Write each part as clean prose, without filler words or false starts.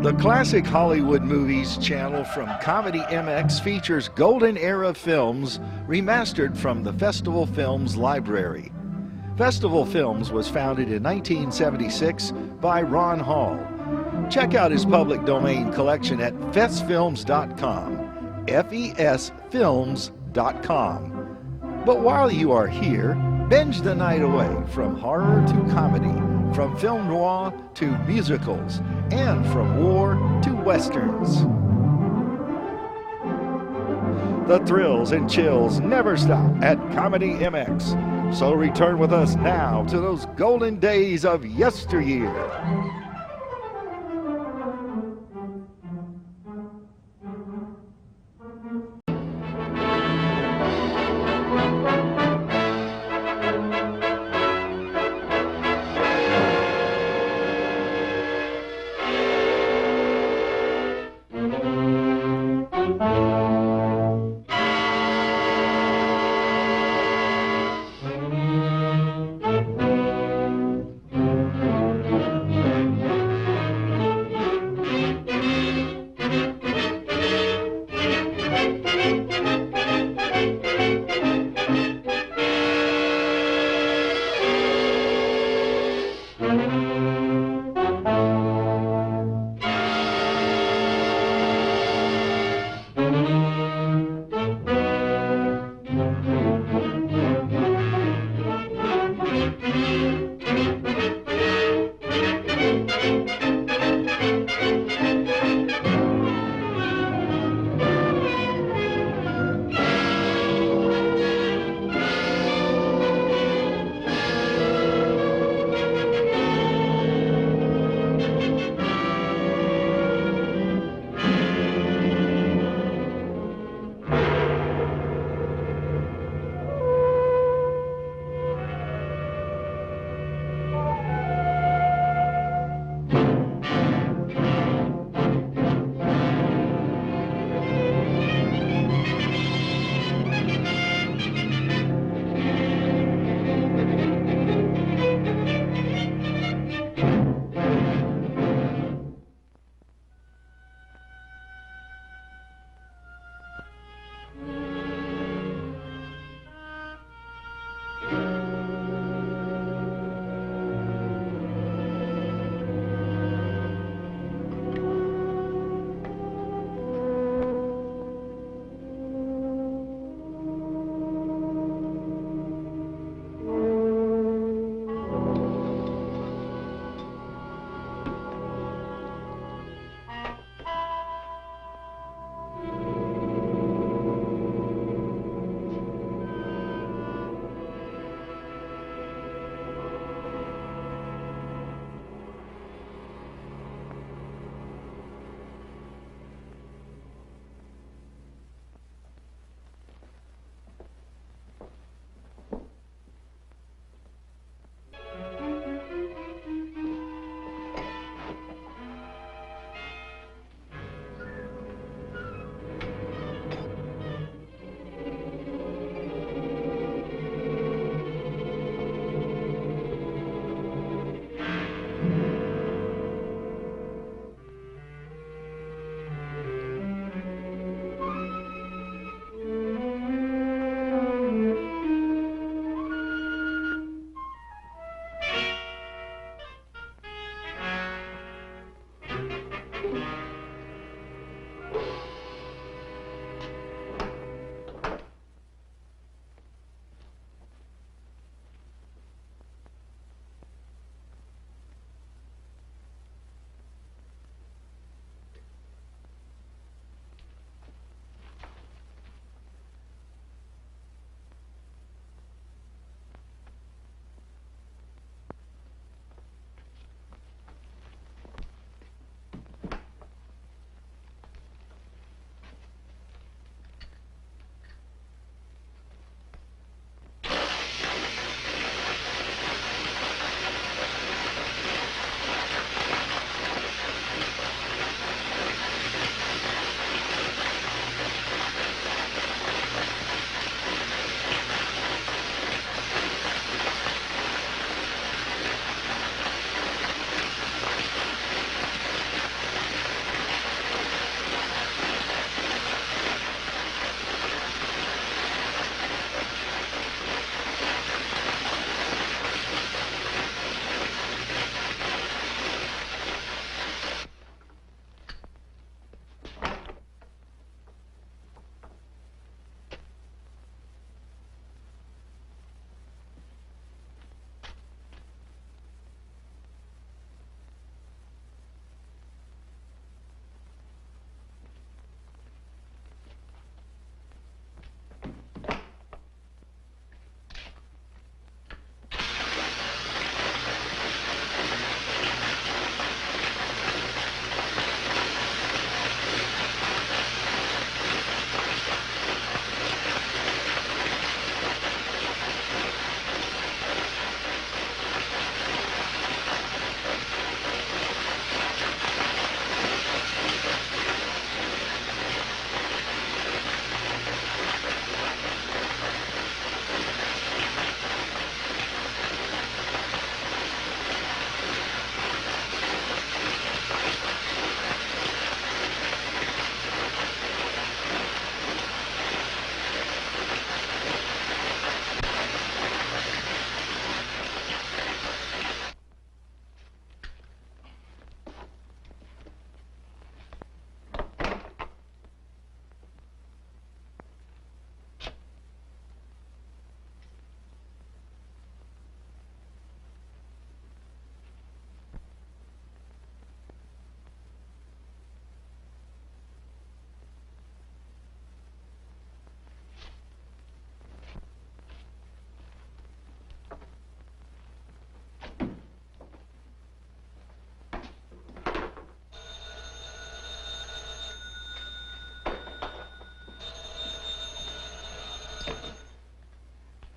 The Classic Hollywood Movies channel from Comedy MX features golden era films remastered from the Festival Films library. Festival Films was founded in 1976 by Ron Hall. Check out his public domain collection at festfilms.com, fesfilms.com. But while you are here, binge the night away from horror to comedy, from film noir to musicals, and from war to westerns. The thrills and chills never stop at Comedy MX. So return with us now to those golden days of yesteryear.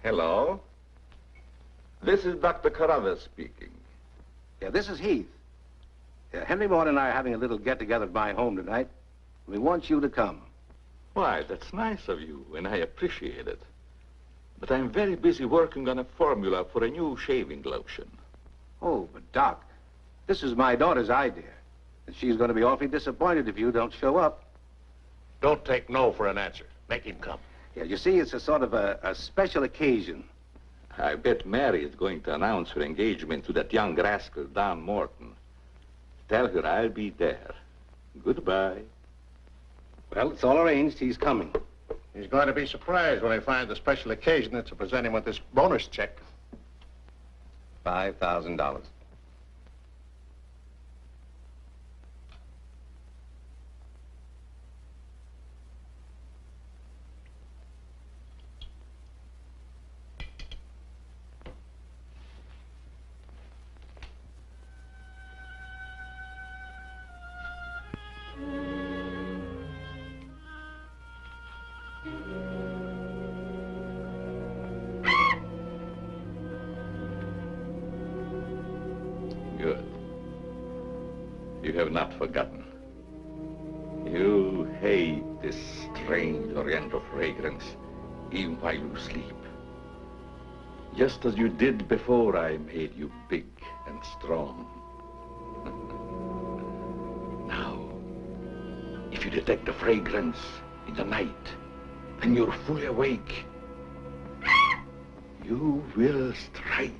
Hello. This is Dr. Carruthers speaking. Yeah, this is Heath. Henry Morton and I are having a little get-together at my home tonight. We want you to come. Why, that's nice of you, and I appreciate it. But I'm very busy working on a formula for a new shaving lotion. Oh, but Doc, this is my daughter's idea. And she's going to be awfully disappointed if you don't show up. Don't take no for an answer. Make him come. Yeah, you see, it's a sort of a special occasion. I bet Mary is going to announce her engagement to that young rascal, Don Morton. Tell her I'll be there. Goodbye. Well, it's all arranged. He's coming. He's going to be surprised when he finds the special occasion that's to present him with this bonus check. $5,000. Good. You have not forgotten. You hate this strange oriental fragrance, even while you sleep. Just as you did before I made you big and strong. Now, if you detect the fragrance in the night, and you're fully awake, you will strike.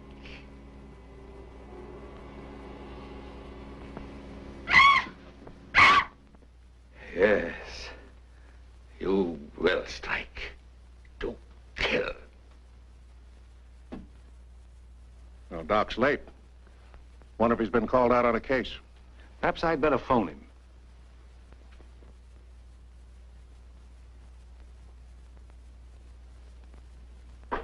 Yes, you will strike to kill. Well, Doc's late. Wonder if he's been called out on a case. Perhaps I'd better phone him. Now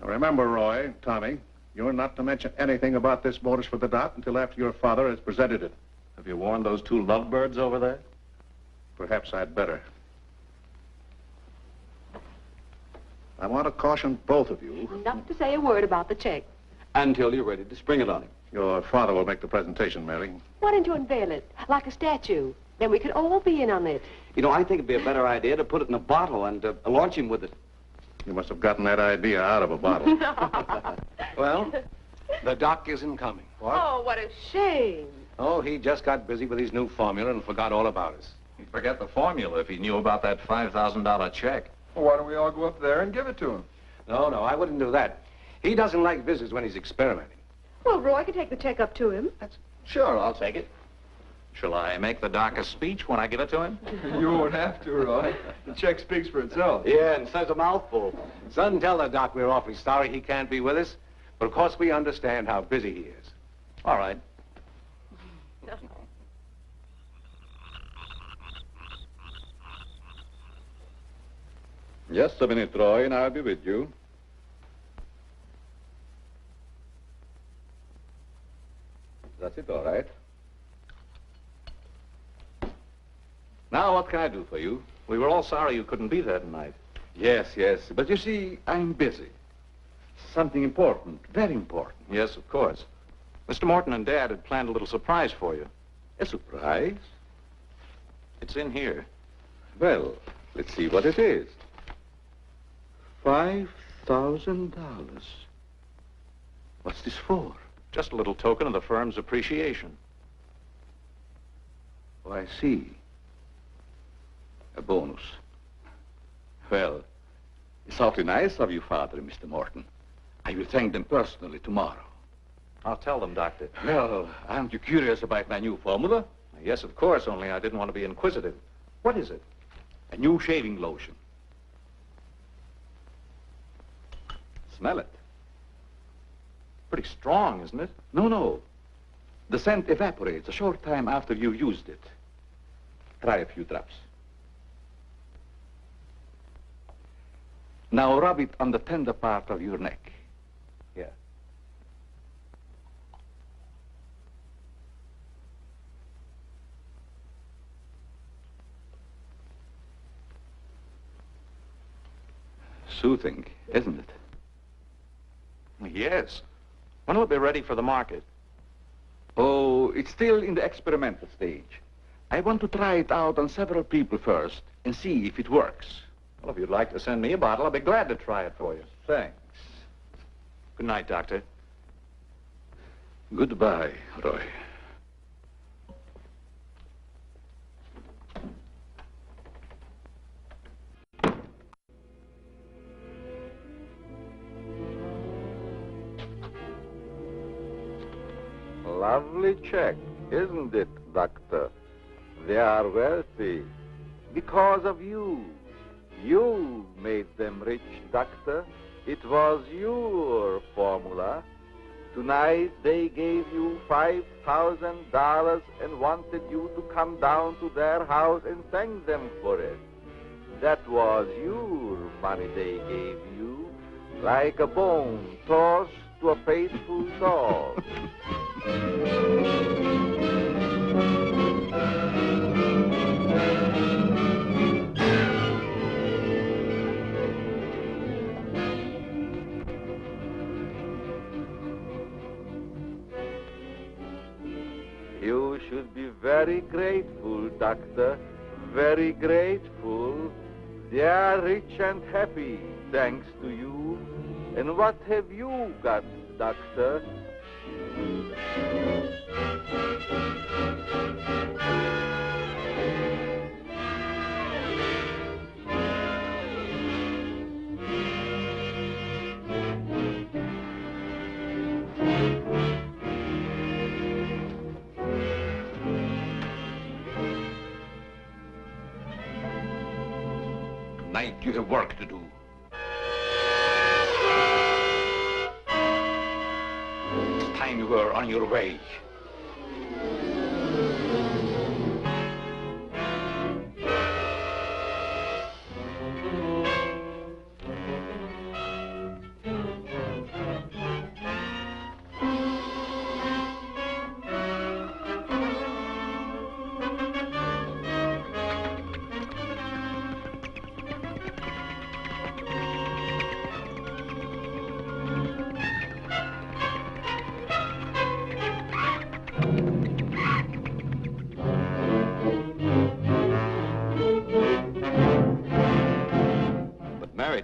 remember, Roy, Tommy, you're not to mention anything about this bonus for the Doc until after your father has presented it. Have you warned those two lovebirds over there? Perhaps I'd better. I want to caution both of you. Not to say a word about the check. Until you're ready to spring it on him. Your father will make the presentation, Mary. Why don't you unveil it, like a statue? Then we could all be in on it. You know, I think it'd be a better idea to put it in a bottle and launch him with it. You must have gotten that idea out of a bottle. Well, the Doc isn't coming. What? Oh, what a shame. Oh, he just got busy with his new formula and forgot all about us. He'd forget the formula if he knew about that $5,000 check. Well, why don't we all go up there and give it to him? No, I wouldn't do that. He doesn't like visitors when he's experimenting. Well, Roy could take the check up to him. Sure, I'll take it. Shall I make the Doc a speech when I give it to him? You won't have to, Roy. The check speaks for itself. Yeah, and says a mouthful. Son, tell the Doc we're awfully sorry he can't be with us. But of course we understand how busy he is. All right. Just a minute, Roy, and I'll be with you. That's it, all right. Now, what can I do for you? We were all sorry you couldn't be there tonight. Yes, but you see, I'm busy. Something important, very important. Yes, of course. Mr. Morton and Dad had planned a little surprise for you. A surprise? It's in here. Well, let's see what it is. $5,000. What's this for? Just a little token of the firm's appreciation. Oh, I see. A bonus. Well, it's awfully nice of you, Father and Mr. Morton. I will thank them personally tomorrow. I'll tell them, Doctor. Well, aren't you curious about my new formula? Yes, of course, only I didn't want to be inquisitive. What is it? A new shaving lotion. Smell it. Pretty strong, isn't it? No. The scent evaporates a short time after you've used it. Try a few drops. Now rub it on the tender part of your neck. Here. soothing, isn't it? Yes. When will it be ready for the market? Oh, it's still in the experimental stage. I want to try it out on several people first and see if it works. Well, if you'd like to send me a bottle, I'll be glad to try it for you. Thanks. Good night, Doctor. Goodbye, Roy. Lovely check, isn't it, Doctor? They are wealthy because of you. You made them rich, Doctor. It was your formula. Tonight they gave you $5,000 and wanted you to come down to their house and thank them for it. That was your money they gave you, like a bone tossed to a faithful dog. You should be very grateful, Doctor. Very grateful. They are rich and happy, thanks to you. And what have you got, Doctor? Tonight you have work to do. It's time you were on your way.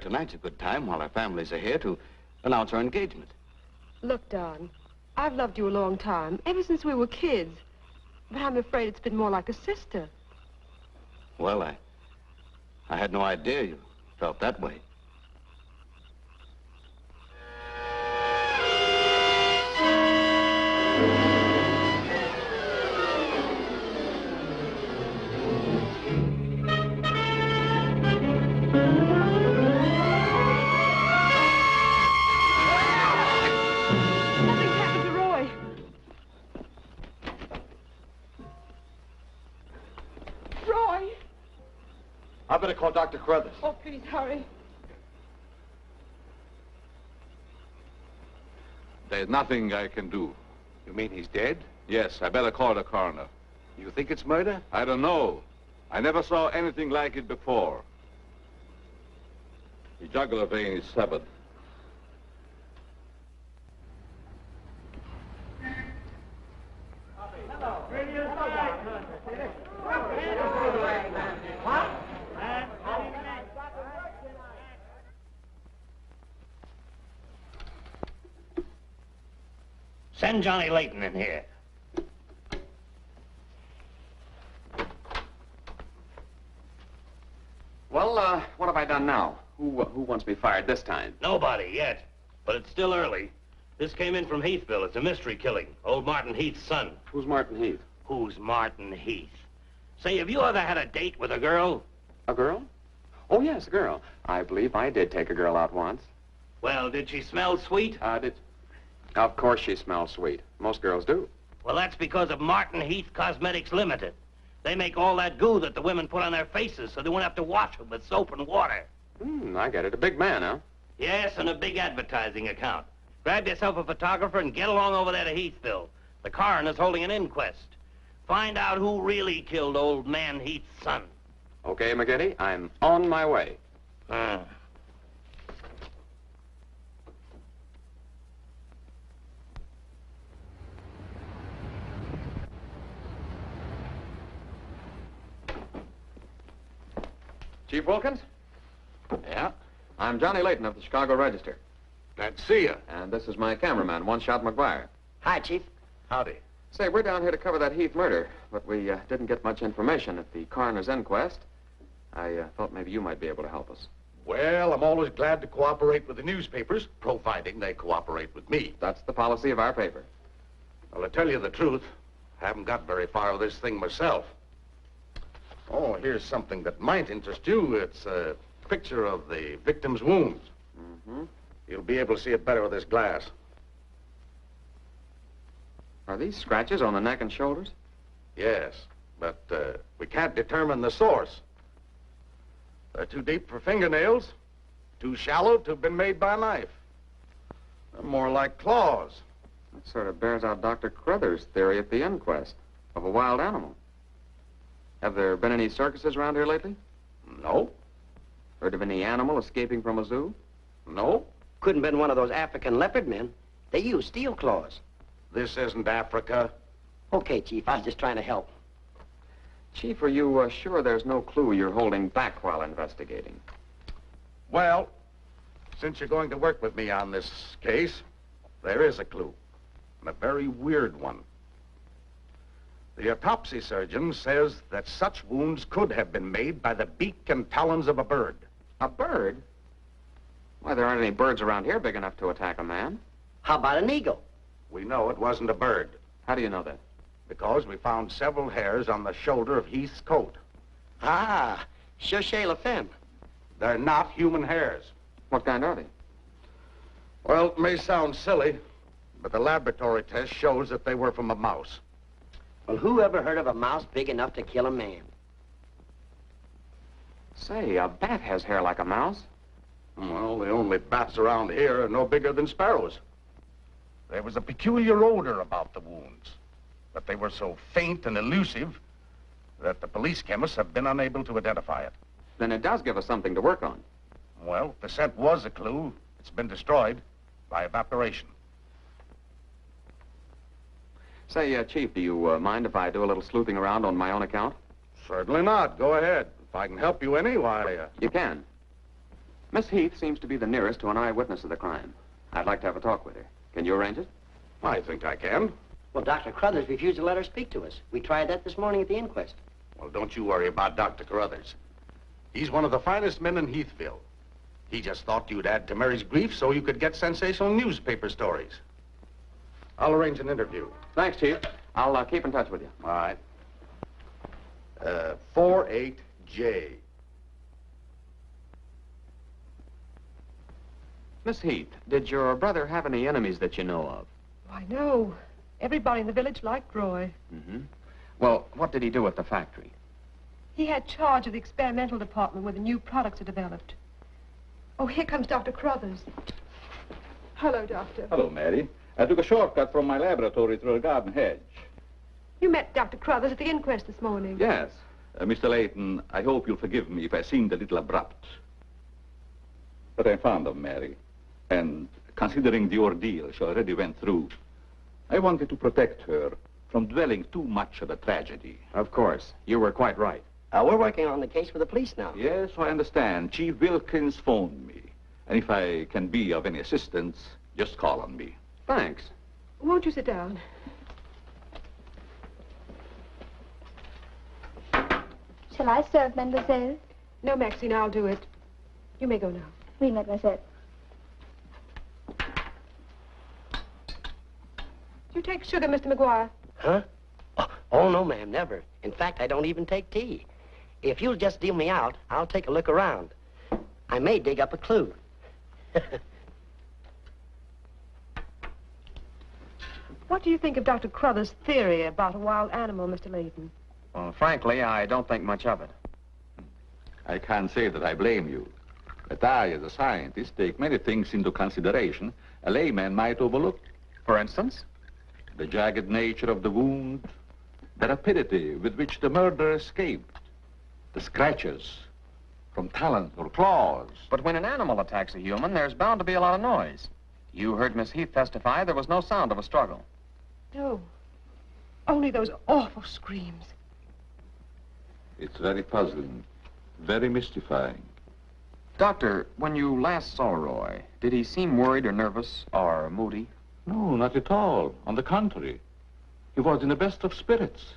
Tonight's a good time while our families are here to announce our engagement. Look, Don, I've loved you a long time, ever since we were kids. But I'm afraid it's been more like a sister. Well, I had no idea you felt that way. I better call Dr. Carruthers. Oh, please, hurry. There's nothing I can do. You mean he's dead? Yes, I better call the coroner. You think it's murder? I don't know. I never saw anything like it before. The jugular vein is severed. Send Johnny Layton in here. Well, what have I done now? Who wants me fired this time? Nobody yet, but it's still early. This came in from Heathville. It's a mystery killing. Old Martin Heath's son. Who's Martin Heath? Who's Martin Heath? Say, have you ever had a date with a girl? A girl? Oh, yes, a girl. I believe I did take a girl out once. Well, did she smell sweet? Of course she smells sweet. Most girls do. Well, that's because of Martin Heath Cosmetics Limited. They make all that goo that the women put on their faces so they won't have to wash them with soap and water. I get it. A big man, huh? Yes, and a big advertising account. Grab yourself a photographer and get along over there to Heathville. The coroner's holding an inquest. Find out who really killed old man Heath's son. Okay, McGinty, I'm on my way. Chief Wilkins? Yeah? I'm Johnny Layton of the Chicago Register. Glad to see you. And this is my cameraman, One Shot McGuire. Hi, Chief. Howdy. Say, we're down here to cover that Heath murder, but we didn't get much information at the coroner's inquest. I thought maybe you might be able to help us. Well, I'm always glad to cooperate with the newspapers, providing they cooperate with me. That's the policy of our paper. Well, to tell you the truth, I haven't got very far with this thing myself. Oh, here's something that might interest you. It's a picture of the victim's wounds. Mm-hmm. You'll be able to see it better with this glass. Are these scratches on the neck and shoulders? Yes, but we can't determine the source. They're too deep for fingernails, too shallow to have been made by a knife. They're more like claws. That sort of bears out Dr. Crothers' theory at the inquest of a wild animal. Have there been any circuses around here lately? No. Heard of any animal escaping from a zoo? No. Couldn't have been one of those African leopard men. They use steel claws. This isn't Africa. Okay, Chief, I was just trying to help. Chief, are you sure there's no clue you're holding back while investigating? Well, since you're going to work with me on this case, there is a clue, and a very weird one. The autopsy surgeon says that such wounds could have been made by the beak and talons of a bird. A bird? Why, there aren't any birds around here big enough to attack a man. How about an eagle? We know it wasn't a bird, How do you know that? because we found several hairs on the shoulder of Heath's coat. Ah, cherchez la femme. They're not human hairs. What kind are they? Well, it may sound silly, but the laboratory test shows that they were from a mouse. Well, who ever heard of a mouse big enough to kill a man? Say, a bat has hair like a mouse. Well, the only bats around here are no bigger than sparrows. There was a peculiar odor about the wounds, but they were so faint and elusive that the police chemists have been unable to identify it. Then it does give us something to work on. Well, the scent was a clue. It's been destroyed by evaporation. Say, Chief, do you mind if I do a little sleuthing around on my own account? Certainly not. Go ahead. If I can help you any, why... You can. Miss Heath seems to be the nearest to an eyewitness of the crime. I'd like to have a talk with her. Can you arrange it? I think I can. Well, Dr. Crothers refused to let her speak to us. We tried that this morning at the inquest. Well, don't you worry about Dr. Crothers. He's one of the finest men in Heathville. He just thought you'd add to Mary's grief so you could get sensational newspaper stories. I'll arrange an interview. Thanks, Chief. I'll keep in touch with you. All right. 48J. Miss Heath, did your brother have any enemies that you know of? Why, no. Everybody in the village liked Roy. Mm-hmm. Well, what did he do at the factory? He had charge of the experimental department where the new products are developed. Oh, here comes Dr. Crothers. Hello, Doctor. Hello, Mary. I took a shortcut from my laboratory through a garden hedge. You met Dr. Crothers at the inquest this morning. Yes. Mr. Layton, I hope you'll forgive me if I seemed a little abrupt. But I'm fond of Mary. And considering the ordeal she already went through, I wanted to protect her from dwelling too much on the tragedy. Of course. You were quite right. We're working on the case with the police now. Yes, I understand. Chief Wilkins phoned me. And if I can be of any assistance, just call on me. Thanks. Won't you sit down? Shall I serve, mademoiselle? No, Maxine, I'll do it. You may go now. Oui, mademoiselle. Do you take sugar, Mr. McGuire? Huh? Oh, no, ma'am, never. In fact, I don't even take tea. If you'll just deal me out, I'll take a look around. I may dig up a clue. What do you think of Dr. Crothers' theory about a wild animal, Mr. Layton? Well, frankly, I don't think much of it. I can't say that I blame you. But I, as a scientist, take many things into consideration a layman might overlook. For instance? The jagged nature of the wound, the rapidity with which the murderer escaped, the scratches from talons or claws. But when an animal attacks a human, there's bound to be a lot of noise. You heard Miss Heath testify there was no sound of a struggle. No. Only those awful screams. It's very puzzling. very mystifying. Doctor, when you last saw Roy, did he seem worried or nervous or moody? No, not at all. On the contrary. He was in the best of spirits.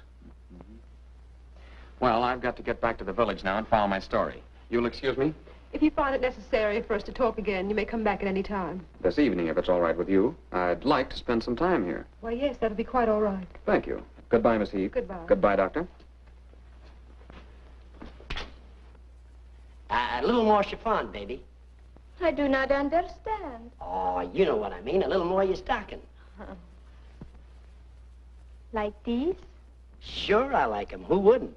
Well, I've got to get back to the village now and file my story. You'll excuse me? If you find it necessary for us to talk again, you may come back at any time. This evening, if it's all right with you. I'd like to spend some time here. Why, yes, that'll be quite all right. Thank you. Goodbye, Miss Heath. Goodbye. Goodbye, Doctor. A little more chiffon, baby. I do not understand. Oh, you know what I mean. A little more your stocking. Like these? Sure, I like 'em. Who wouldn't?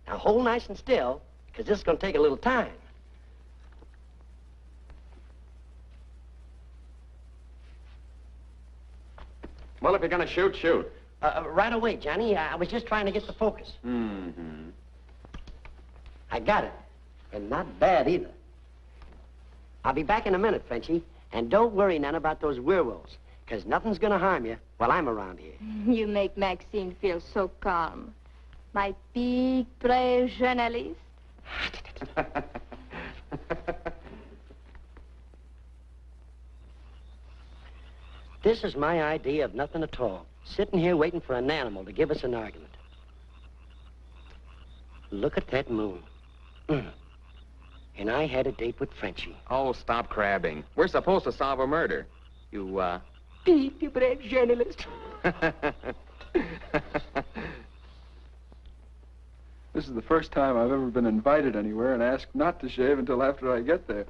Now, hold nice and still, because this is going to take a little time. Well, if you're going to shoot, shoot. Right away, Johnny. I was just trying to get the focus. Mm-hmm. I got it. And not bad, either. I'll be back in a minute, Frenchie. And don't worry none about those werewolves, because nothing's going to harm you while I'm around here. You make Maxine feel so calm. My big, brave journalist. This is my idea of nothing at all. Sitting here waiting for an animal to give us an argument. Look at that moon. And I had a date with Frenchie. Oh, stop crabbing. We're supposed to solve a murder. You, Big, brave journalist. This is the first time I've ever been invited anywhere and asked not to shave until after I get there.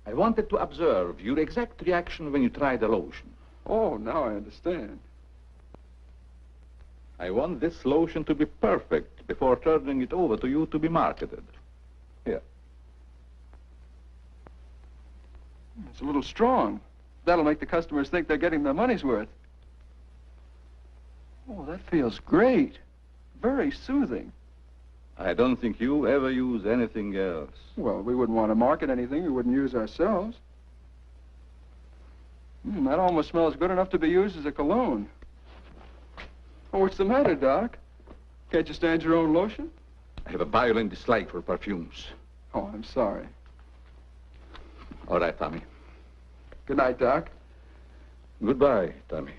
I wanted to observe your exact reaction when you tried the lotion. Oh, now I understand. I want this lotion to be perfect before turning it over to you to be marketed. Here. It's a little strong. That'll make the customers think they're getting their money's worth. Oh, that feels great. Very soothing. I don't think you ever use anything else. Well, we wouldn't want to market anything we wouldn't use ourselves. That almost smells good enough to be used as a cologne. Oh, what's the matter, Doc? Can't you stand your own lotion? I have a violent dislike for perfumes. Oh, I'm sorry. All right, Tommy. Good night, Doc. Goodbye, Tommy.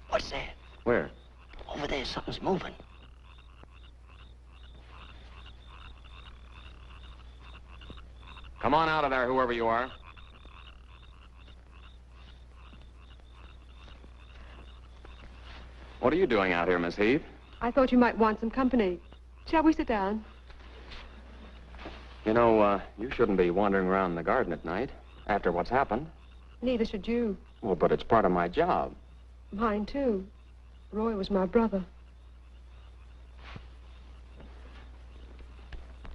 What's that? Where? Over there, something's moving. Come on out of there, whoever you are. What are you doing out here, Miss Heath? I thought you might want some company. Shall we sit down? You know, you shouldn't be wandering around in the garden at night after what's happened. Neither should you. Well, but it's part of my job. Mine, too. Roy was my brother.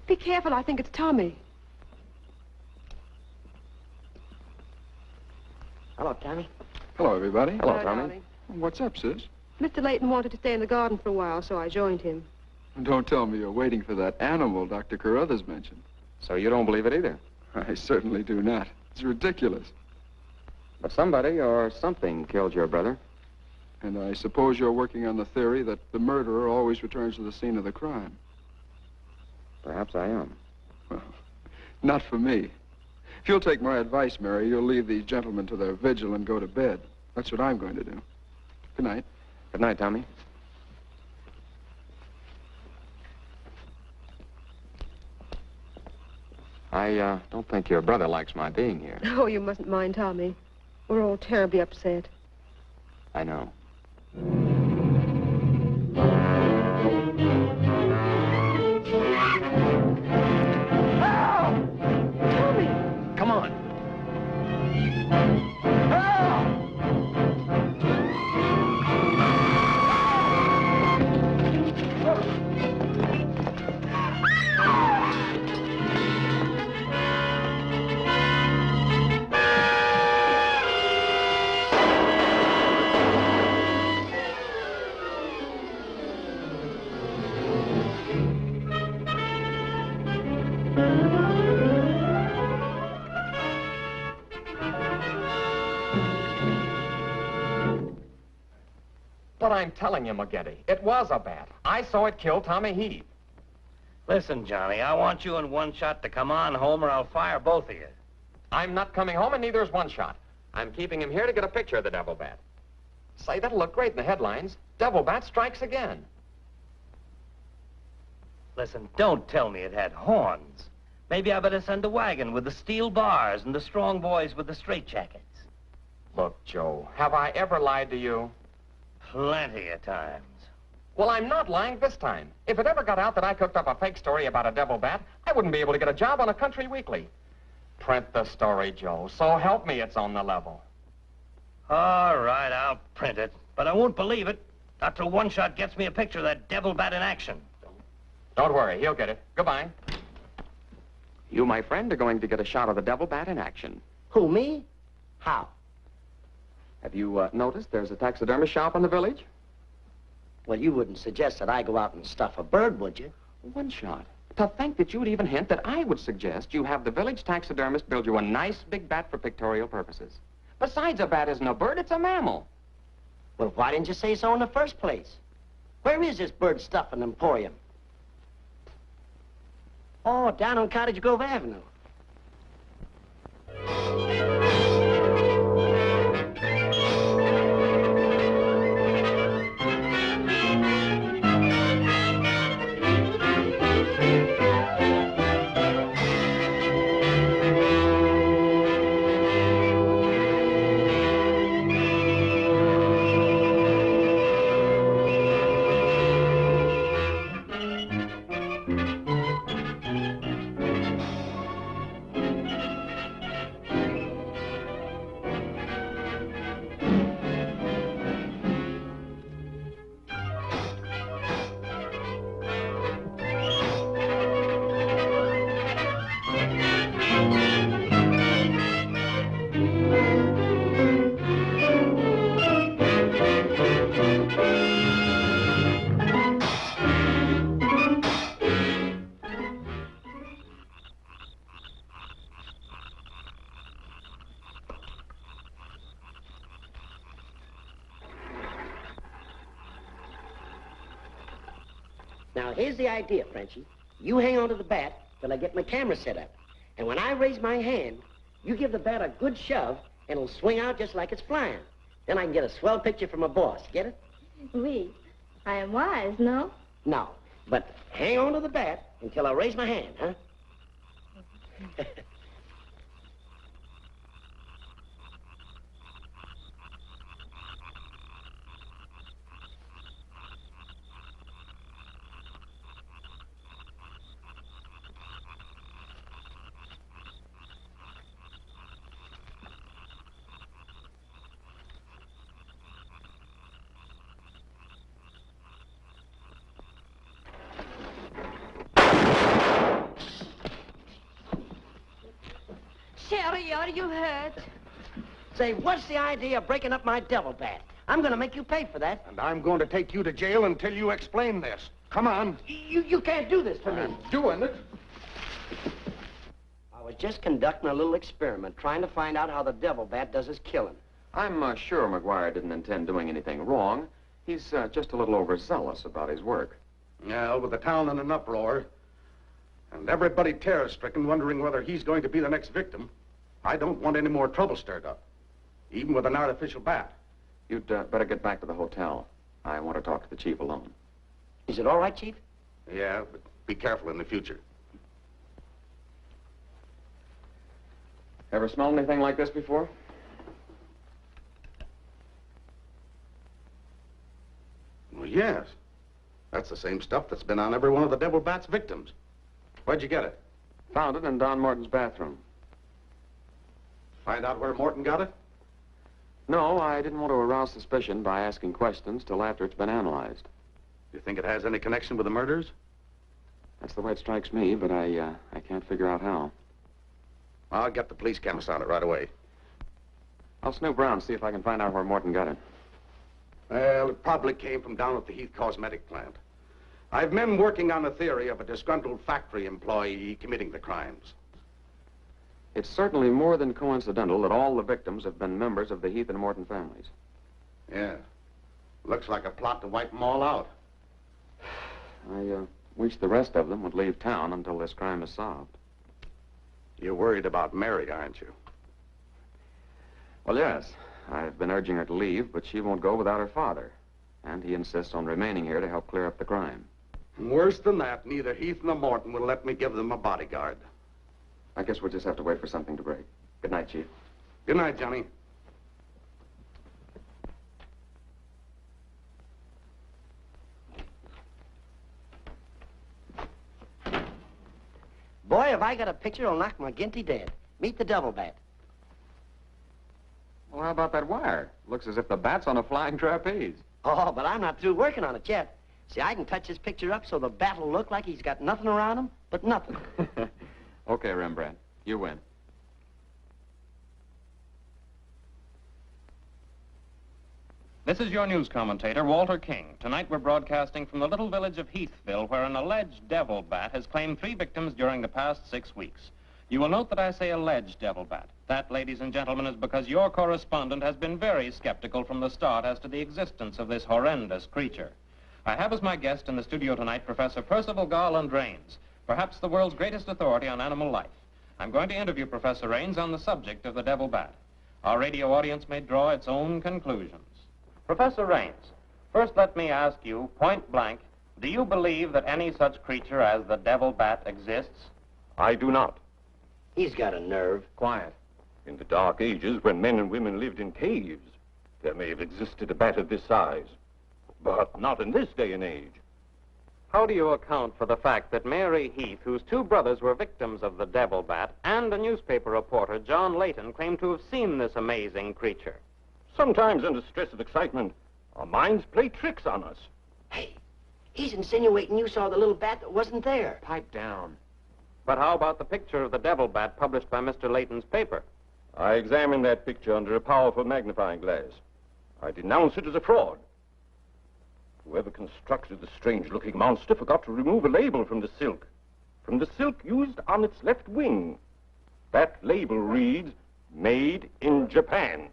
Be careful, I think it's Tommy. Hello, Tommy. Hello, everybody. Hello, Tommy. darling. What's up, sis? Mr. Layton wanted to stay in the garden for a while, so I joined him. Don't tell me you're waiting for that animal Dr. Carruthers mentioned. So you don't believe it either? I certainly do not. It's ridiculous. But somebody or something killed your brother. And I suppose you're working on the theory that the murderer always returns to the scene of the crime. Perhaps I am. Well, not for me. If you'll take my advice, Mary, you'll leave these gentlemen to their vigil and go to bed. That's what I'm going to do. Good night. Good night, Tommy. I don't think your brother likes my being here. Oh, you mustn't mind Tommy. We're all terribly upset. I know. But I'm telling you, McGetty, it was a bat. I saw it kill Tommy Heath. Listen, Johnny, I want you and One Shot to come on home or I'll fire both of you. I'm not coming home, and neither is One Shot. I'm keeping him here to get a picture of the devil bat. Say, that'll look great in the headlines. Devil bat strikes again. Listen, don't tell me it had horns. Maybe I better send a wagon with the steel bars and the strong boys with the straitjackets. Look, Joe, have I ever lied to you? Plenty of times. Well, I'm not lying this time. If it ever got out that I cooked up a fake story about a devil bat, I wouldn't be able to get a job on a country weekly. Print the story, Joe. So help me, it's on the level. All right, I'll print it. But I won't believe it. Not till One Shot gets me a picture of that devil bat in action. Don't worry, he'll get it. Goodbye. You, my friend, are going to get a shot of the devil bat in action. Who, me? How? Have you noticed there's a taxidermist shop in the village? Well, you wouldn't suggest that I go out and stuff a bird, would you? One Shot. To think that you would even hint that I would suggest you have the village taxidermist build you a nice big bat for pictorial purposes. Besides, a bat isn't a bird, it's a mammal. Well, why didn't you say so in the first place? Where is this bird stuffing emporium? Oh, down on Cottage Grove Avenue. Now, here's the idea, Frenchie. You hang on to the bat till I get my camera set up. And when I raise my hand, you give the bat a good shove, and it'll swing out just like it's flying. Then I can get a swell picture from my boss. Get it? Oui. I am wise, no? No. But hang on to the bat until I raise my hand, huh? Sherry, are you hurt? Say, what's the idea of breaking up my devil bat? I'm going to make you pay for that. And I'm going to take you to jail until you explain this. Come on. You can't do this to me. I'm doing it. I was just conducting a little experiment, trying to find out how the devil bat does his killing. I'm sure McGuire didn't intend doing anything wrong. He's just a little overzealous about his work. Yeah, with the town in an uproar, and everybody terror-stricken, wondering whether he's going to be the next victim, I don't want any more trouble stirred up, even with an artificial bat. You'd better get back to the hotel. I want to talk to the chief alone. Is it all right, Chief? Yeah, but be careful in the future. Ever smelled anything like this before? Well, yes. That's the same stuff that's been on every one of the devil bat's victims. Where'd you get it? Found it in Don Morton's bathroom. Find out where Morton got it? No, I didn't want to arouse suspicion by asking questions till after it's been analyzed. You think it has any connection with the murders? That's the way it strikes me, but I can't figure out how. I'll get the police chemist on it right away. I'll snoop around, see if I can find out where Morton got it. Well, it probably came from down at the Heath Cosmetic plant. I've men working on a theory of a disgruntled factory employee committing the crimes. It's certainly more than coincidental that all the victims have been members of the Heath and Morton families. Yeah. Looks like a plot to wipe them all out. I wish the rest of them would leave town until this crime is solved. You're worried about Mary, aren't you? Well, yes. I've been urging her to leave, but she won't go without her father. And he insists on remaining here to help clear up the crime. And worse than that, neither Heath nor Morton will let me give them a bodyguard. I guess we'll just have to wait for something to break. Good night, Chief. Good night, Johnny. Boy, have I got a picture that'll knock McGinty dead. Meet the double bat. Well, how about that wire? Looks as if the bat's on a flying trapeze. Oh, but I'm not through working on it yet. See, I can touch this picture up so the bat will look like he's got nothing around him but nothing. Okay, Rembrandt. You win. This is your news commentator, Walter King. Tonight we're broadcasting from the little village of Heathville, where an alleged devil bat has claimed 3 victims during the past 6 weeks. You will note that I say alleged devil bat. That, ladies and gentlemen, is because your correspondent has been very skeptical from the start as to the existence of this horrendous creature. I have as my guest in the studio tonight Professor Percival Garland Rains, perhaps the world's greatest authority on animal life. I'm going to interview Professor Rains on the subject of the devil bat. Our radio audience may draw its own conclusions. Professor Rains, first let me ask you, point blank, do you believe that any such creature as the devil bat exists? I do not. He's got a nerve. Quiet. In the Dark Ages, when men and women lived in caves, there may have existed a bat of this size. But not in this day and age. How do you account for the fact that Mary Heath, whose 2 brothers were victims of the devil bat, and a newspaper reporter, John Layton, claim to have seen this amazing creature? Sometimes under stress of excitement, our minds play tricks on us. Hey, he's insinuating you saw the little bat that wasn't there. Pipe down. But how about the picture of the devil bat published by Mr. Layton's paper? I examined that picture under a powerful magnifying glass. I denounce it as a fraud. Whoever constructed the strange-looking monster forgot to remove a label from the silk. From the silk used on its left wing. That label reads, "Made in Japan."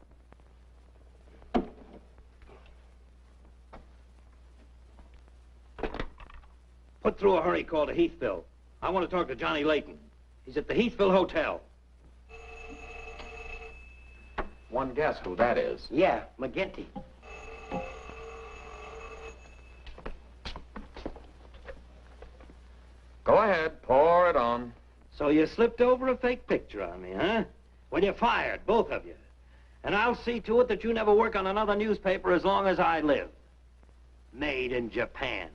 Put through a hurry call to Heathville. I want to talk to Johnny Layton. He's at the Heathville Hotel. One guess who that is. Yeah, McGinty. Go ahead, pour it on. So you slipped over a fake picture on me, huh? Well, you're fired, both of you. And I'll see to it that you never work on another newspaper as long as I live. Made in Japan.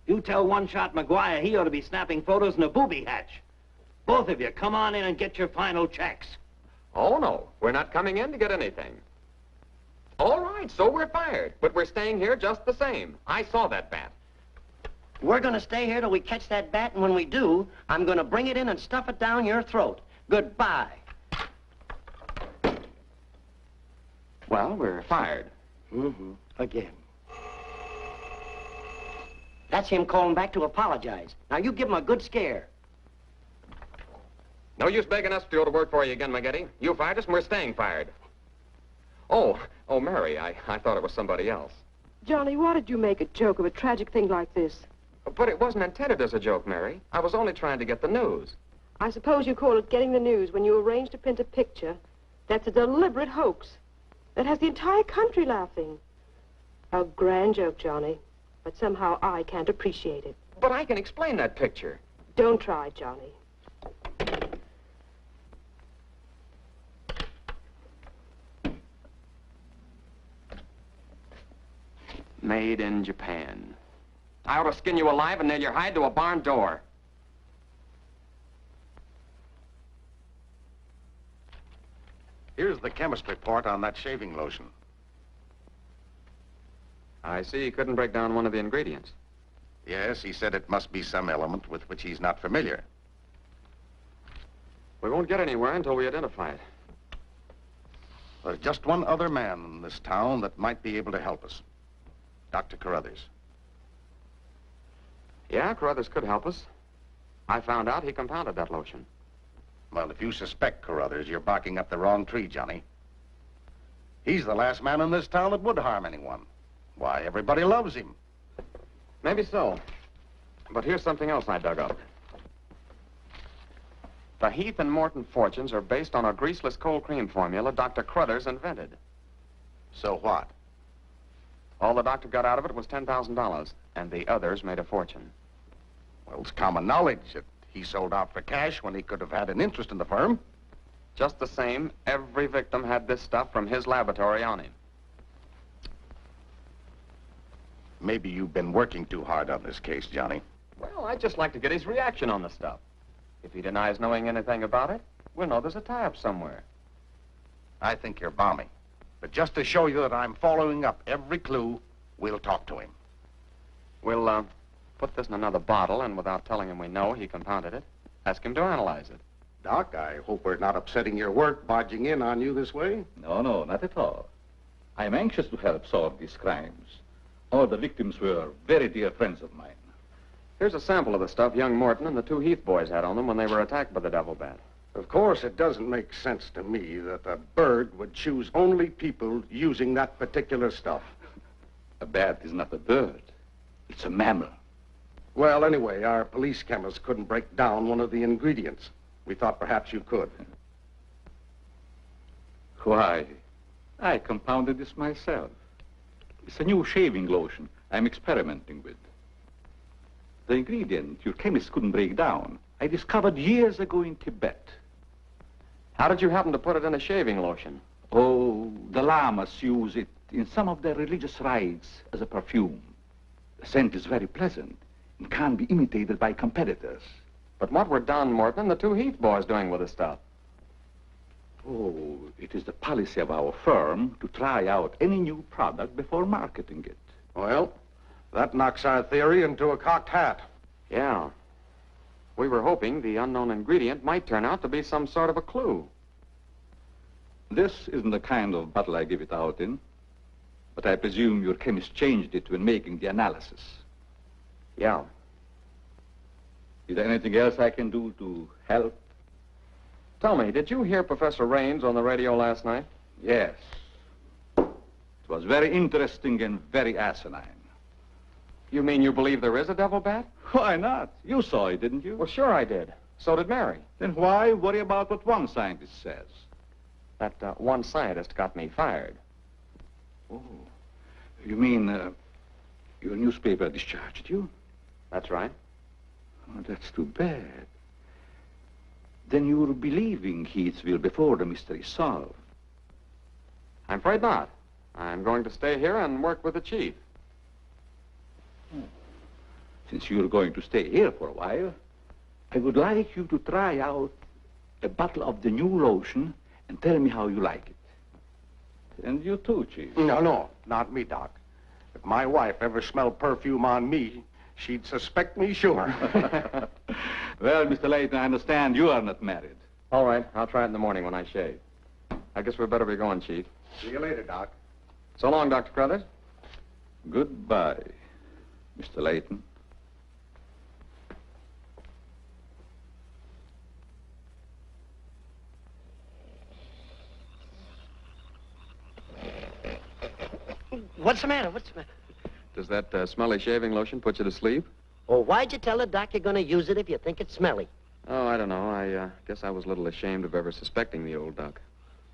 You tell One-Shot McGuire he ought to be snapping photos in a booby hatch. Both of you, come on in and get your final checks. Oh, no. We're not coming in to get anything. All right, so we're fired. But we're staying here just the same. I saw that bat. We're going to stay here till we catch that bat, and when we do, I'm going to bring it in and stuff it down your throat. Goodbye. Well, we're fired. Mm-hmm. Again. That's him calling back to apologize. Now, you give him a good scare. No use begging us to go to work for you again, McGinty. You fired us and we're staying fired. Oh, Mary, I thought it was somebody else. Johnny, why did you make a joke of a tragic thing like this? But it wasn't intended as a joke, Mary. I was only trying to get the news. I suppose you call it getting the news when you arrange to print a picture. That's a deliberate hoax. That has the entire country laughing. A grand joke, Johnny. But somehow I can't appreciate it. But I can explain that picture. Don't try, Johnny. Made in Japan. I ought to skin you alive and nail your hide to a barn door. the chemist report on that shaving lotion? I see he couldn't break down one of the ingredients. Yes, he said it must be some element with which he's not familiar. We won't get anywhere until we identify it. There's just one other man in this town that might be able to help us. Dr. Carruthers. Yeah, Carruthers could help us. I found out he compounded that lotion. Well, if you suspect Carruthers, you're barking up the wrong tree, Johnny. He's the last man in this town that would harm anyone. Why, everybody loves him. Maybe so. But here's something else I dug up. The Heath and Morton fortunes are based on a greaseless cold cream formula Dr. Carruthers invented. So what? All the doctor got out of it was $10,000, and the others made a fortune. Well, it's common knowledge that he sold out for cash when he could have had an interest in the firm. Just the same, every victim had this stuff from his laboratory on him. Maybe you've been working too hard on this case, Johnny. Well, I'd just like to get his reaction on the stuff. If he denies knowing anything about it, we'll know there's a tie-up somewhere. I think you're balmy. But just to show you that I'm following up every clue, we'll talk to him. We'll, put this in another bottle, and without telling him we know he compounded it, ask him to analyze it. Doc, I hope we're not upsetting your work barging in on you this way. No, not at all. I'm anxious to help solve these crimes. All the victims were very dear friends of mine. Here's a sample of the stuff young Morton and the two Heath boys had on them when they were attacked by the devil bat. Of course, it doesn't make sense to me that a bird would choose only people using that particular stuff. A bat is not a bird. It's a mammal. Well, anyway, our police chemist couldn't break down one of the ingredients. We thought perhaps you could. Why, I compounded this myself. It's a new shaving lotion I'm experimenting with. The ingredient your chemist couldn't break down, I discovered years ago in Tibet. How did you happen to put it in a shaving lotion? Oh, the lamas use it in some of their religious rites as a perfume. The scent is very pleasant and can be imitated by competitors. But what were Don Morton and the two Heath boys doing with the stuff? Oh, it is the policy of our firm to try out any new product before marketing it. Well, that knocks our theory into a cocked hat. Yeah. We were hoping the unknown ingredient might turn out to be some sort of a clue. This isn't the kind of bottle I give it out in, but I presume your chemist changed it when making the analysis. Yeah. Is there anything else I can do to help? Tell me, did you hear Professor Raines on the radio last night? Yes. It was very interesting and very asinine. You mean you believe there is a devil bat? Why not? You saw it, didn't you? Well, sure I did. So did Mary. Then why worry about what one scientist says? That one scientist got me fired. Oh. You mean your newspaper discharged you? That's right. Oh, that's too bad. Then you're believing Heathville before the mystery is solved. I'm afraid not. I'm going to stay here and work with the chief. Since you're going to stay here for a while, I would like you to try out a bottle of the new lotion and tell me how you like it. And you too, Chief. No, not me, Doc. If my wife ever smelled perfume on me, she'd suspect me sure. Well, Mr. Layton, I understand you are not married. All right, I'll try it in the morning when I shave. I guess we better be going, Chief. See you later, Doc. So long, Dr. Carruthers. Goodbye, Mr. Layton. What's the matter? What's the matter? Does that smelly shaving lotion put you to sleep? Oh, why'd you tell the doc you're going to use it if you think it's smelly? Oh, I don't know. I guess I was a little ashamed of ever suspecting the old duck.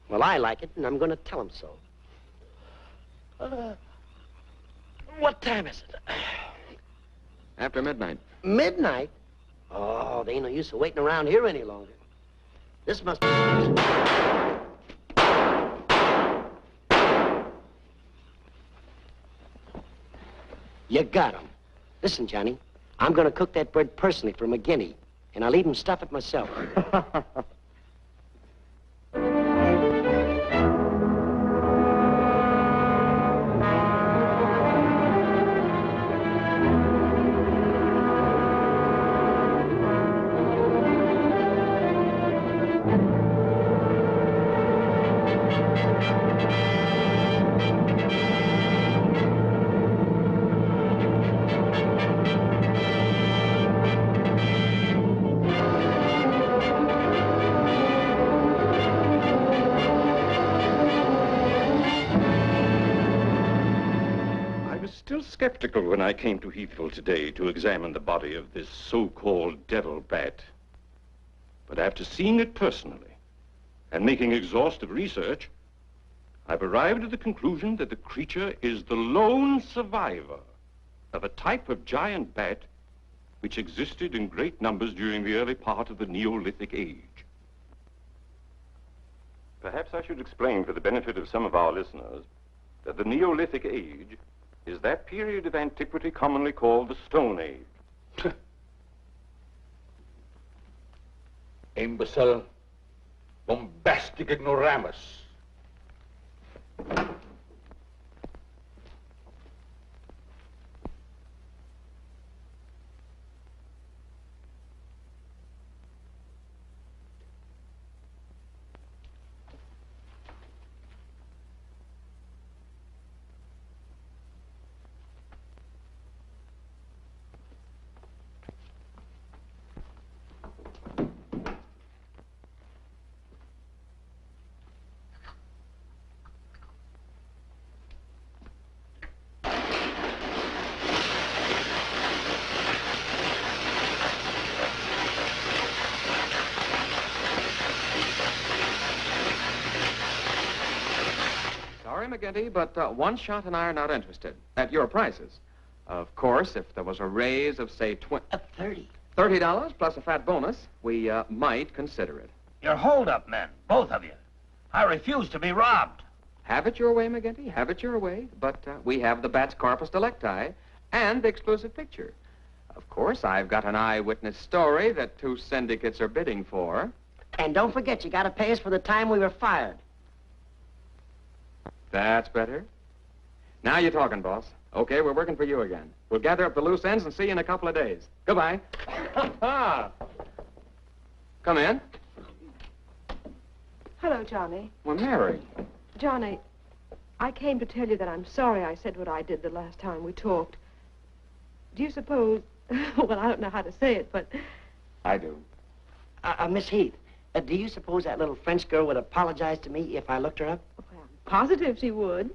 Well, I like it, and I'm going to tell him so. What time is it? After midnight. Midnight? Oh, there ain't no use of waiting around here any longer. This must be... You got him. Listen, Johnny, I'm going to cook that bird personally for McGinney, and I'll even stuff it myself. skeptical when I came to Heathville today to examine the body of this so-called devil bat. But after seeing it personally and making exhaustive research, I've arrived at the conclusion that the creature is the lone survivor of a type of giant bat which existed in great numbers during the early part of the Neolithic Age. Perhaps I should explain for the benefit of some of our listeners that the Neolithic Age is that period of antiquity commonly called the Stone Age. Imbecile, bombastic ignoramus. Sorry, McGinty, but One Shot and I are not interested. At your prices. Of course, if there was a raise of, say, $30 plus a fat bonus, we might consider it. You're hold-up men, both of you. I refuse to be robbed. Have it your way, McGinty. Have it your way. But we have the bat's corpus delicti and the exclusive picture. Of course, I've got an eyewitness story that 2 syndicates are bidding for. And don't forget, you gotta pay us for the time we were fired. That's better. Now you're talking, boss. Okay, we're working for you again. We'll gather up the loose ends and see you in a couple of days. Goodbye. Come in. Hello, Johnny. Well, Mary. Johnny, I came to tell you that I'm sorry I said what I did the last time we talked. Do you suppose... well, I don't know how to say it, but... I do. Miss Heath, do you suppose that little French girl would apologize to me if I looked her up? Well, I'm positive she would.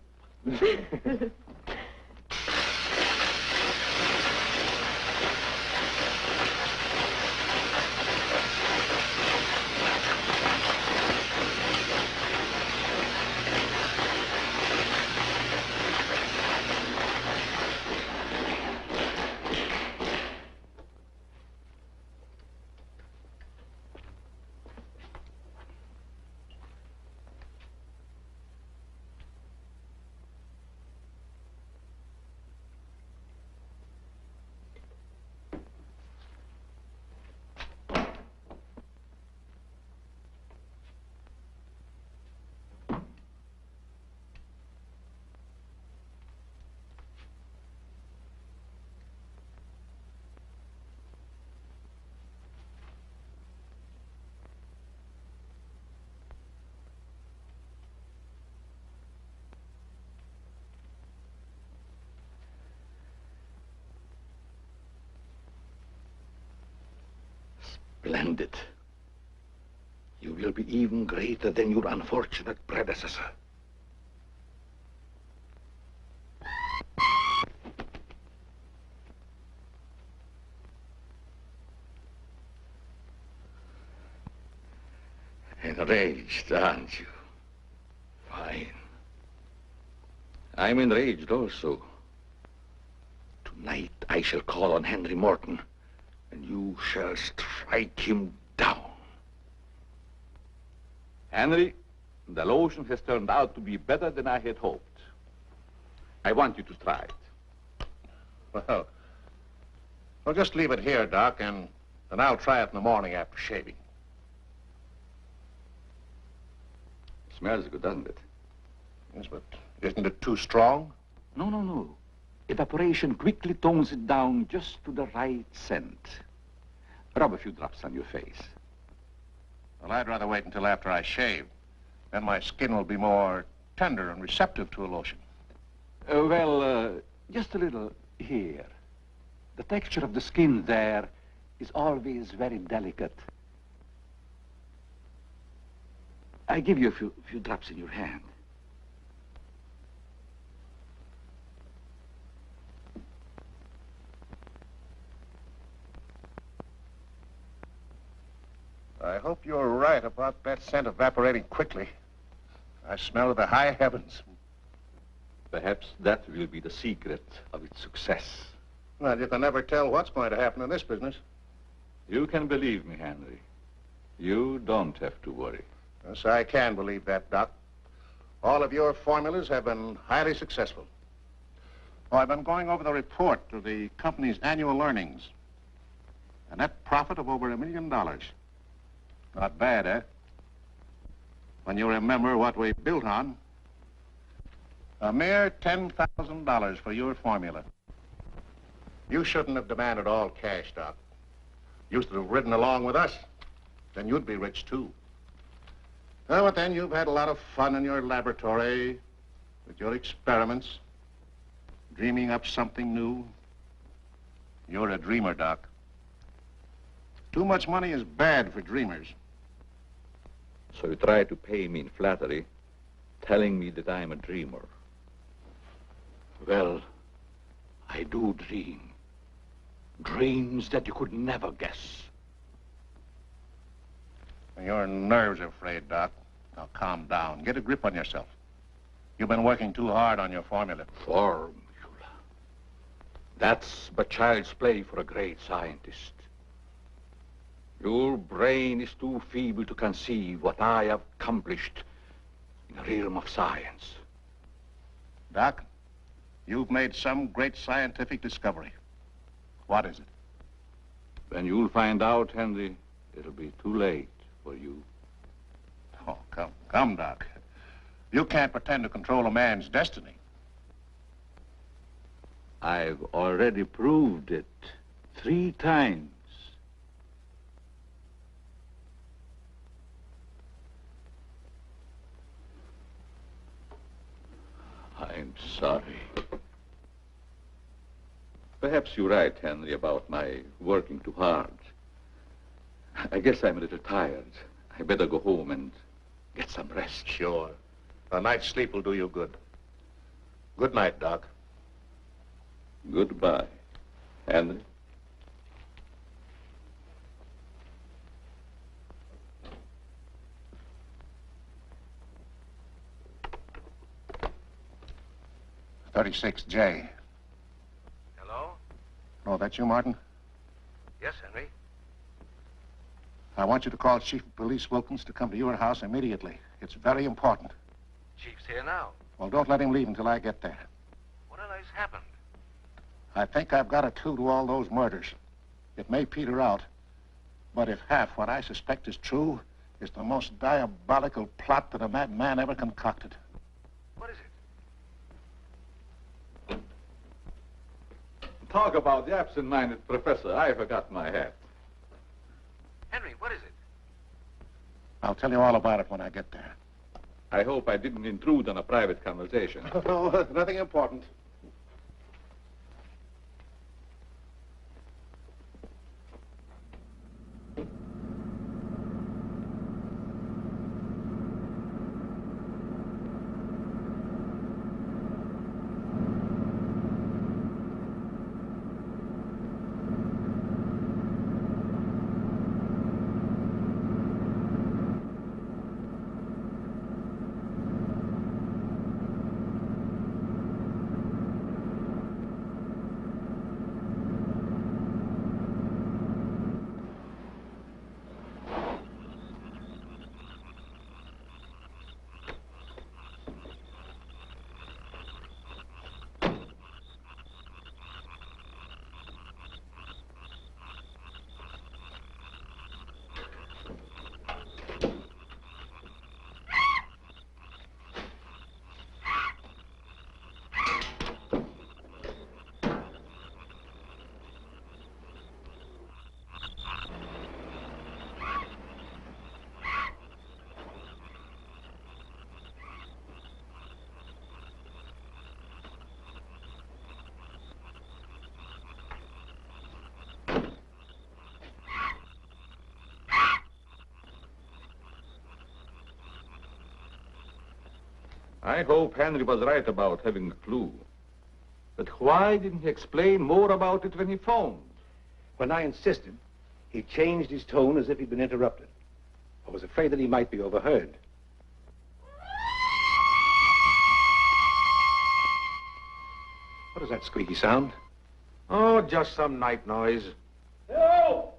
Splendid. You will be even greater than your unfortunate predecessor. Enraged, aren't you? Fine. I'm enraged also. Tonight I shall call on Henry Morton, and you shall strike him down. Henry, the lotion has turned out to be better than I had hoped. I want you to try it. Well, just leave it here, Doc, and I'll try it in the morning after shaving. It smells good, doesn't it? Yes, but isn't it too strong? No. Evaporation quickly tones it down just to the right scent. Rub a few drops on your face. Well, I'd rather wait until after I shave. Then my skin will be more tender and receptive to a lotion. Just a little here. The texture of the skin there is always very delicate. I give you a few drops in your hand. I hope you're right about that scent evaporating quickly. I smell the high heavens. Perhaps that will be the secret of its success. Well, you can never tell what's going to happen in this business. You can believe me, Henry. You don't have to worry. Yes, I can believe that, Doc. All of your formulas have been highly successful. Oh, I've been going over the report of the company's annual earnings. A net profit of over $1 million. Not bad, eh? When you remember what we built on. A mere $10,000 for your formula. You shouldn't have demanded all cash, Doc. You should have ridden along with us. Then you'd be rich, too. Well, but then you've had a lot of fun in your laboratory with your experiments, dreaming up something new. You're a dreamer, Doc. Too much money is bad for dreamers. So you try to pay me in flattery, telling me that I'm a dreamer. Well, I do dream. Dreams that you could never guess. Your nerves are frayed, Doc. Now, calm down. Get a grip on yourself. You've been working too hard on your formula. Formula. That's but child's play for a great scientist. Your brain is too feeble to conceive what I have accomplished in the realm of science. Doc, you've made some great scientific discovery. What is it? When you'll find out, Henry, it'll be too late for you. Oh, come, Doc. You can't pretend to control a man's destiny. I've already proved it 3 times. I'm sorry. Perhaps you're right, Henry, about my working too hard. I guess I'm a little tired. I better go home and get some rest. Sure. A night's sleep will do you good. Good night, Doc. Goodbye, Henry. .36J. Hello? Oh, that's you, Martin? Yes, Henry. I want you to call Chief of Police Wilkins to come to your house immediately. It's very important. Chief's here now. Well, don't let him leave until I get there. What on earth's happened? I think I've got a clue to all those murders. It may peter out, but if half what I suspect is true, it's the most diabolical plot that a madman ever concocted. What is it? Talk about the absent-minded professor. I forgot my hat. Henry, what is it? I'll tell you all about it when I get there. I hope I didn't intrude on a private conversation. No, nothing important. I hope Henry was right about having a clue. But why didn't he explain more about it when he phoned? When I insisted, he changed his tone as if he'd been interrupted. I was afraid that he might be overheard. What is that squeaky sound? Oh, just some night noise. Hello!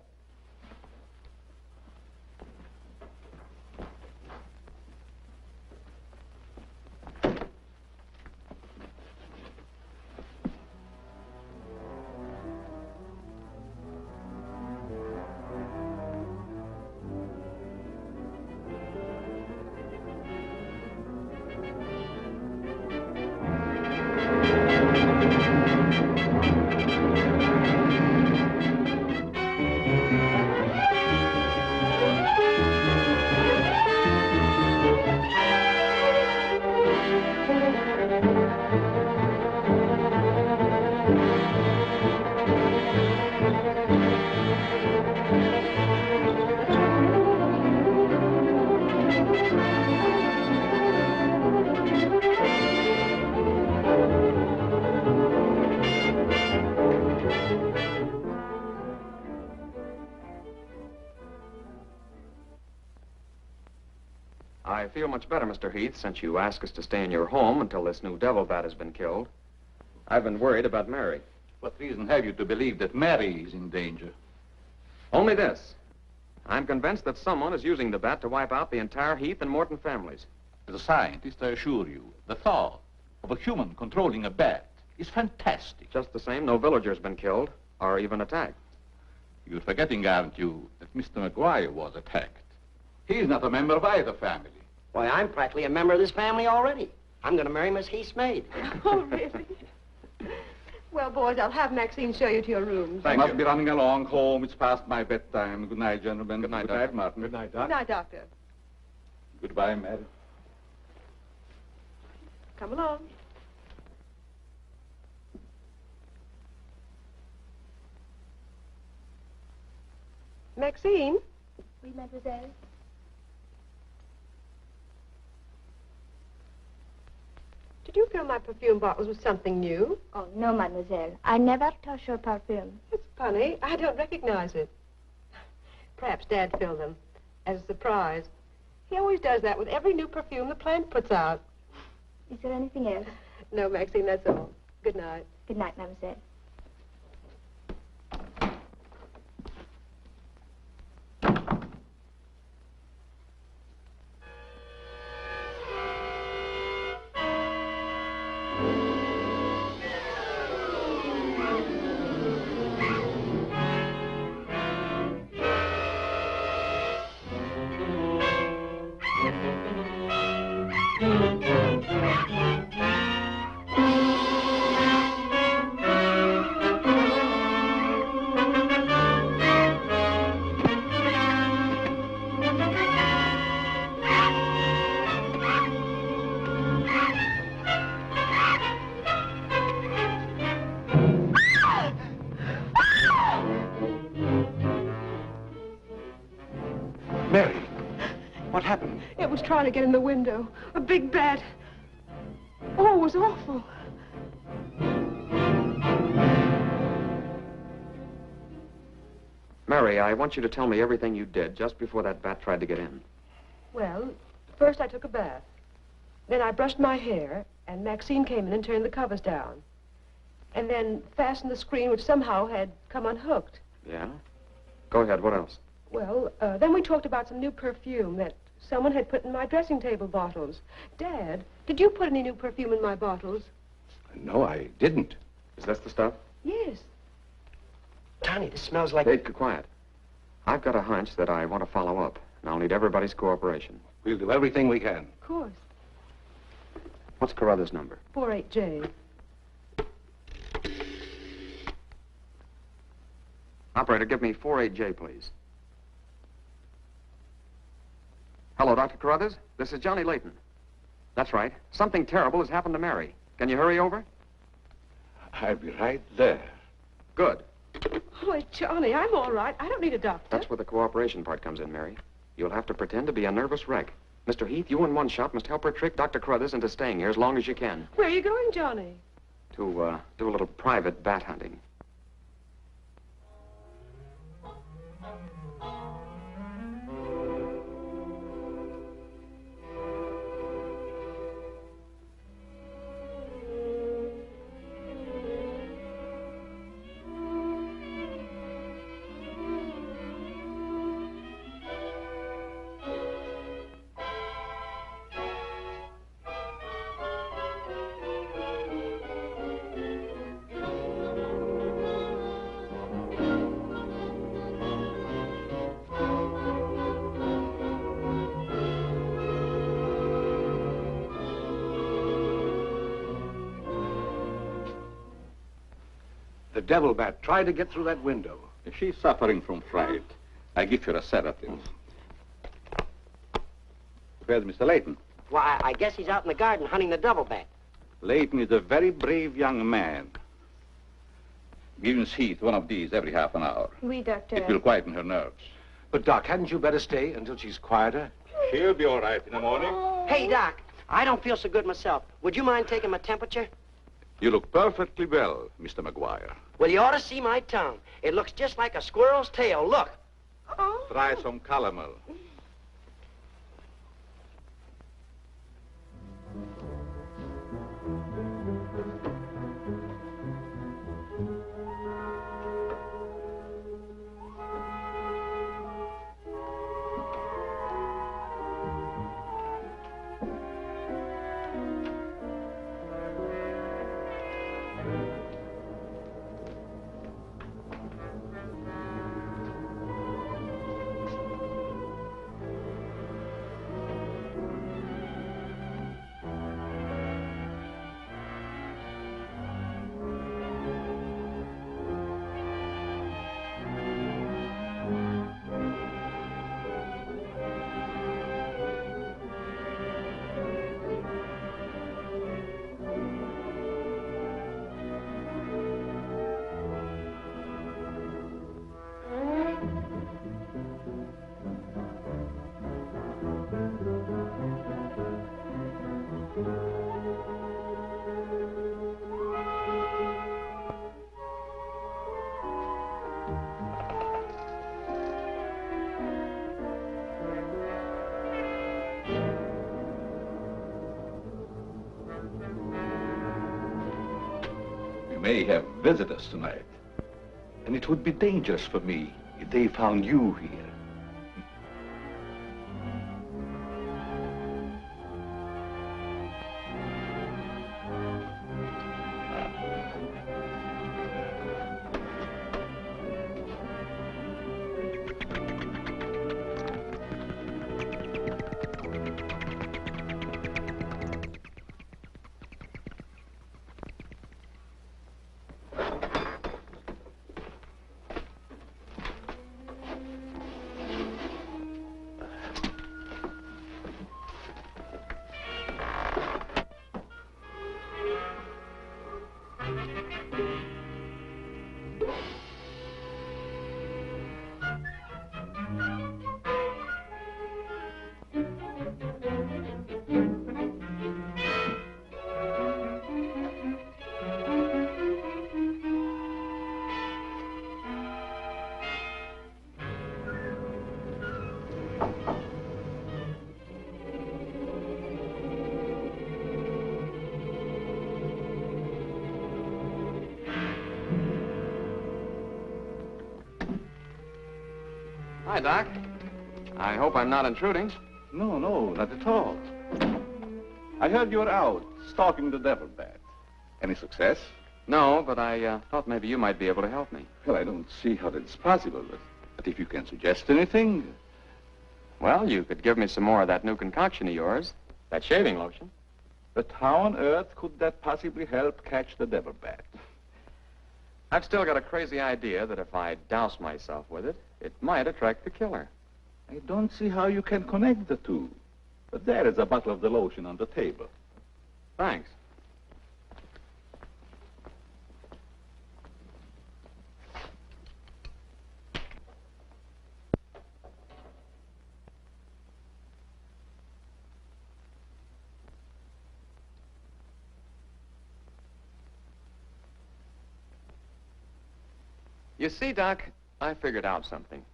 I feel much better, Mr. Heath, since you asked us to stay in your home until this new devil bat has been killed. I've been worried about Mary. What reason have you to believe that Mary is in danger? Only this. I'm convinced that someone is using the bat to wipe out the entire Heath and Morton families. As a scientist, I assure you, the thought of a human controlling a bat is fantastic. Just the same, no villager's been killed or even attacked. You're forgetting, aren't you, that Mr. McGuire was attacked. He's not a member of either family. Why, I'm practically a member of this family already. I'm going to marry Miss Heath's maid. Oh, really? Well, boys, I'll have Maxine show you to your rooms. I must be running along home. It's past my bedtime. Good night, gentlemen. Good night, Good night, Martin. Good night, Good Doc. night, Doctor. Goodbye, Mary. Come along. Maxine? Oui, mademoiselle. Did you fill my perfume bottles with something new? Oh, no, mademoiselle. I never touch your perfume. It's funny. I don't recognize it. Perhaps Dad filled them as a surprise. He always does that with every new perfume the plant puts out. Is there anything else? No, Maxine, that's all. Good night. Good night, mademoiselle. Mary, what happened? It was trying to get in the window. A big bat. Oh, it was awful. Mary, I want you to tell me everything you did just before that bat tried to get in. Well, first I took a bath. Then I brushed my hair, and Maxine came in and turned the covers down. And then fastened the screen, which somehow had come unhooked. Yeah? Go ahead, what else? Well, then we talked about some new perfume that someone had put in my dressing table bottles. Dad, did you put any new perfume in my bottles? No, I didn't. Is this the stuff? Yes. Tony, this smells like... Hey, quiet. I've got a hunch that I want to follow up, and I'll need everybody's cooperation. We'll do everything we can. Of course. What's Carruthers' number? 48J. Operator, give me 48J, please. Hello, Dr. Carruthers. This is Johnny Layton. That's right. Something terrible has happened to Mary. Can you hurry over? I'll be right there. Good. Oh, Johnny, I'm all right. I don't need a doctor. That's where the cooperation part comes in, Mary. You'll have to pretend to be a nervous wreck. Mr. Heath, you in one shot must help her trick Dr. Carruthers into staying here as long as you can. Where are you going, Johnny? To, do a little private bat hunting. The devil bat tried to get through that window. If she's suffering from fright, I give her a sedative. Where's Mr. Layton? Why, I guess he's out in the garden hunting the devil bat. Layton is a very brave young man. Give Miss Heath one of these every half an hour. Oui, doctor. It will quieten her nerves. But, Doc, hadn't you better stay until she's quieter? She'll be all right in the morning. Hey, Doc, I don't feel so good myself. Would you mind taking my temperature? You look perfectly well, Mr. McGuire. Well, you ought to see my tongue. It looks just like a squirrel's tail. Look. Try some calomel. May have visitors tonight. And it would be dangerous for me if they found you here. Hi, Doc. I hope I'm not intruding. No, not at all. I heard you were out stalking the devil bat. Any success? No, but I thought maybe you might be able to help me. Well, I don't see how that's possible, but if you can suggest anything... Well, you could give me some more of that new concoction of yours, that shaving lotion. But how on earth could that possibly help catch the devil bat? I've still got a crazy idea that if I douse myself with it, it might attract the killer. I don't see how you can connect the two. But there is a bottle of the lotion on the table. Thanks. You see, Doc, I figured out something.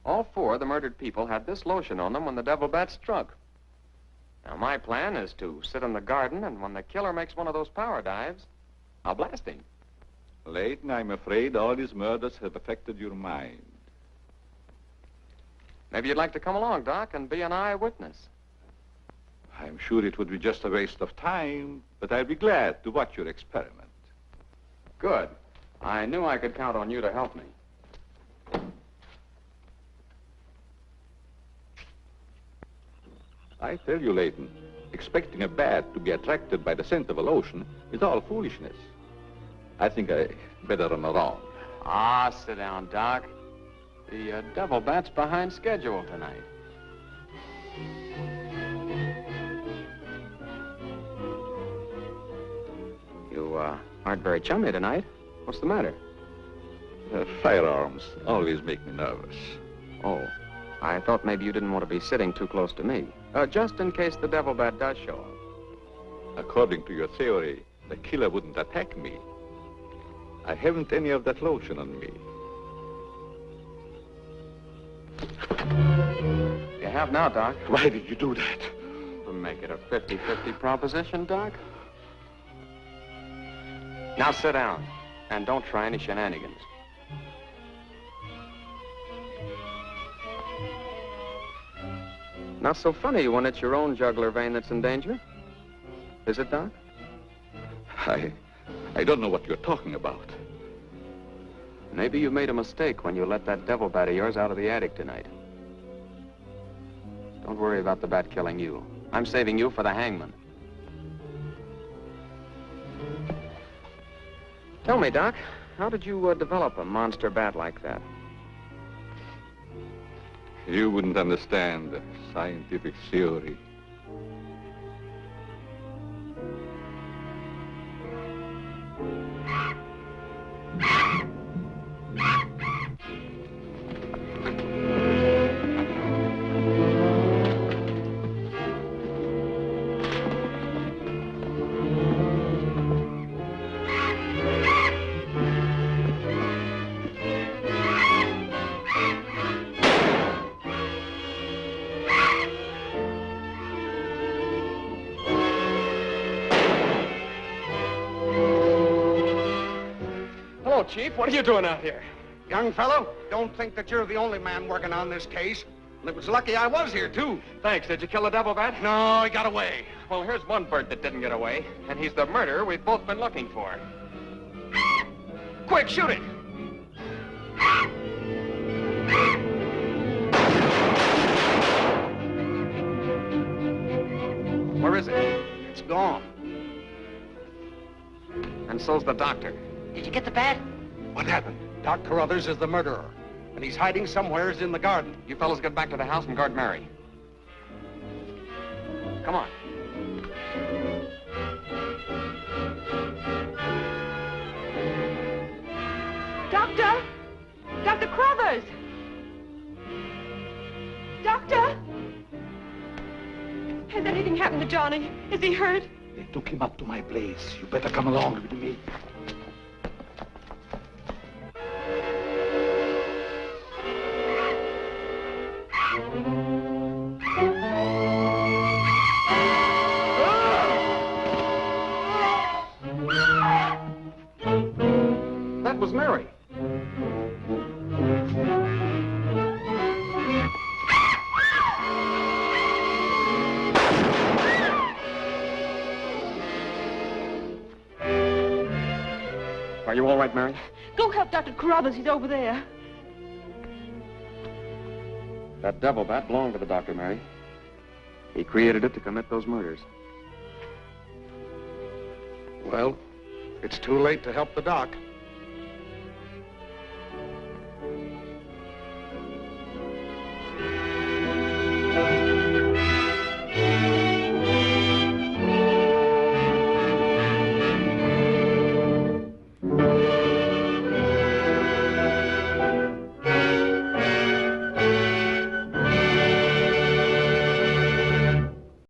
All four of the murdered people had this lotion on them when the devil bat struck. Now, my plan is to sit in the garden, and when the killer makes one of those power dives, I'll blast him. Layton, I'm afraid all these murders have affected your mind. Maybe you'd like to come along, Doc, and be an eyewitness. I'm sure it would be just a waste of time, but I'd be glad to watch your experiment. Good. I knew I could count on you to help me. I tell you, Layton, expecting a bat to be attracted by the scent of a lotion is all foolishness. I think I better run around. Ah, sit down, Doc. The devil bat's behind schedule tonight. You aren't very chummy tonight. What's the matter? Firearms always make me nervous. Oh, I thought maybe you didn't want to be sitting too close to me. Just in case the devil bat does show up. According to your theory, the killer wouldn't attack me. I haven't any of that lotion on me. You have now, Doc. Why did you do that? To make it a 50-50 proposition, Doc. Now sit down, and don't try any shenanigans. Not so funny when it's your own jugular vein that's in danger. Is it, Doc? I don't know what you're talking about. Maybe you made a mistake when you let that devil bat of yours out of the attic tonight. Don't worry about the bat killing you. I'm saving you for the hangman. Tell me, Doc, how did you develop a monster bat like that? You wouldn't understand the scientific theory. Chief, what are you doing out here? Young fellow, don't think that you're the only man working on this case. And it was lucky I was here, too. Thanks. Did you kill the devil bat? No, he got away. Well, here's one bird that didn't get away, and he's the murderer we've both been looking for. Quick, shoot it! Where is it? It's gone. And so's the doctor. Did you get the bat? What happened? Doc Carruthers is the murderer, and he's hiding somewheres in the garden. You fellas get back to the house and guard Mary. Come on. Doctor! Dr. Carruthers! Doctor! Has anything happened to Johnny? Is he hurt? They took him up to my place. You better come along with me. That was Mary. Are you all right, Mary? Go help Dr. Carruthers. He's over there. That devil bat belonged to the doctor, Mary. He created it to commit those murders. Well, it's too late to help the doc.